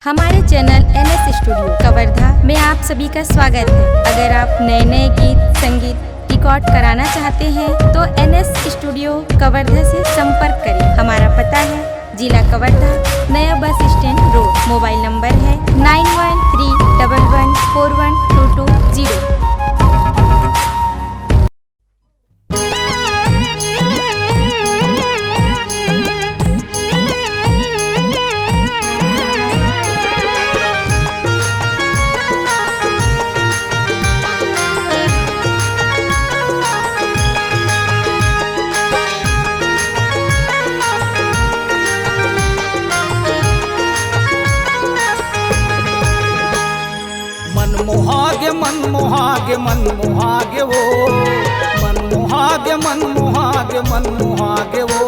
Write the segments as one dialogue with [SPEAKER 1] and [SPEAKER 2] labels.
[SPEAKER 1] हमारे channel NS studio Kawardha में आप सभी का स्वागत है। अगर आप नए नए गीत संगीत रिकॉर्ड कराना चाहते हैं तो NS स्टूडियो कवर्धा से संपर्क करें। हमारा पता है जिला कवर्धा, नया bus stand road. Mobile number है 9131141220।
[SPEAKER 2] मनमोहागे मनमोहागे वो मनमोहागे मनमोहागे मनमोहागे वो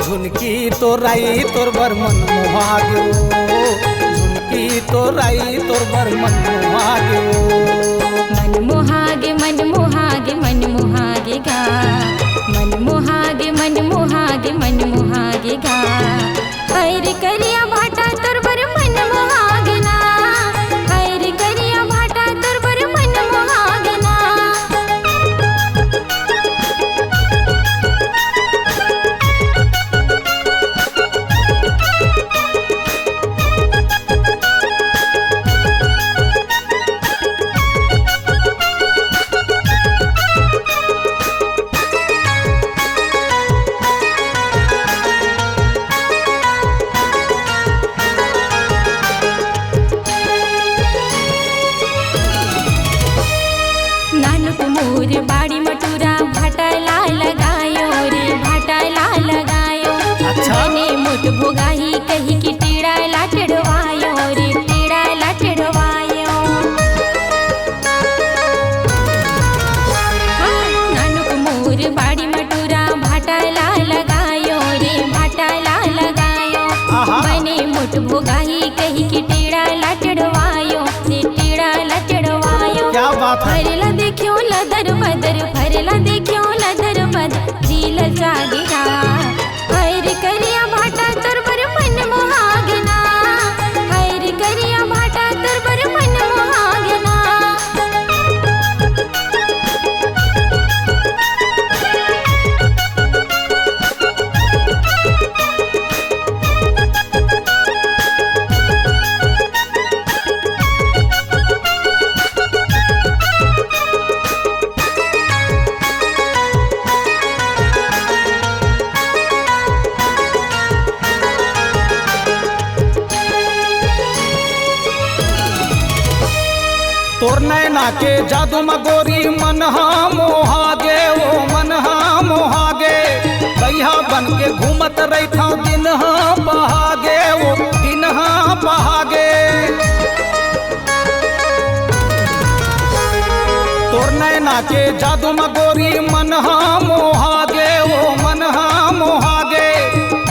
[SPEAKER 2] झुनकी तो राई तोर बर मनमोहागे वो झुनकी तो राई तोर बर मनमोहागे वो
[SPEAKER 1] मनमोहागे मनमोहागे मनमोहागे गा मनमोहागे मनमोहागे मनमोहागे गा पैर करिया भाटा तोर बर मनमोहागे ना पैर करिया भाटा तोर बर मनमोहागे ना मोर बाड़ी मटूरा भाटाला लगायो रे भाटाला लगायो।
[SPEAKER 2] अच्छा
[SPEAKER 1] ने मुठ भोगाही कही कि टीड़ा ला चढ़वायो रे टीड़ा ला चढ़वायो। नानुक मोर बाड़ी मटूरा भाटाला लगायो रे भाटाला लगायो। मैंने मुठ भोगाही कही कि टीड़ा ला चढ़वायो रे टीड़ा ला चढ़वायो।
[SPEAKER 2] क्या बात है?
[SPEAKER 1] फरला देखियो लदर बदर फरला देखियो लदर बदर झील जागेगा पैर करिया भाटा तोर बर मनमोहागे ना पैर करिया भाटा तोर बर मनमोहागे ना।
[SPEAKER 2] तोर नैना के जादू मगोरी मनहा मोहागे वो मनहा मोहागे भैया बन के घूमत रही था दिनहा बहागे वो दिनहा बहागे। तोर नैना के जादू मगोरी मनहा मोहागे वो मनहा मोहागे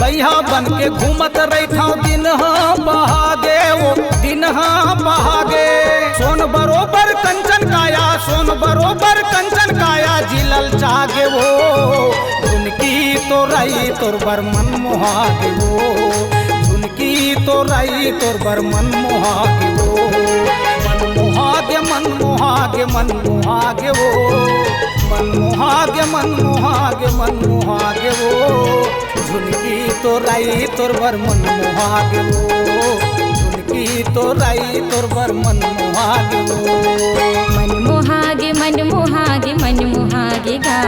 [SPEAKER 2] भैया बन के घूमत रही था दिनहा बहागे वो दिनहा बहागे। सोन बरोबर कंचन काया सोन बरोबर कंचन काया जिलल जागे वो झुनकी तो राई तोर बर मनमोहागे वो झुनकी तो राई तोर बर मनमोहागे वो मनमोहागे मनमोहागे मनमोहागे वो मनमोहागे मनमोहागे मनमोहागे वो झुनकी तो राई तोर बर मनमोहागे वो झुनकी तो राई तोर बर मनमोहागे वो
[SPEAKER 1] मनमोहागे मनमोहागे मनमोहागे गा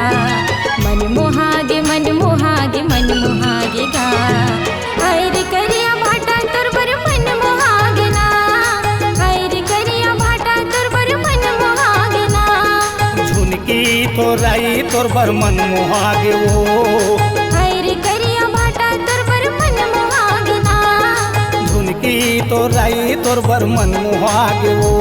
[SPEAKER 1] मनमोहागे मनमोहागे मनमोहागे गा पैर करिया भाटा तोर बर मनमोहागे ना पैर करिया भाटा तोर बर मनमोहागे ना।
[SPEAKER 2] झुनकी तो राई तोर बर मनमोहागे वो
[SPEAKER 1] पैर करिया भाटा तोर बर मनमोहागे ना
[SPEAKER 2] झुनकी तो राई तोर बर मनमोहागे वो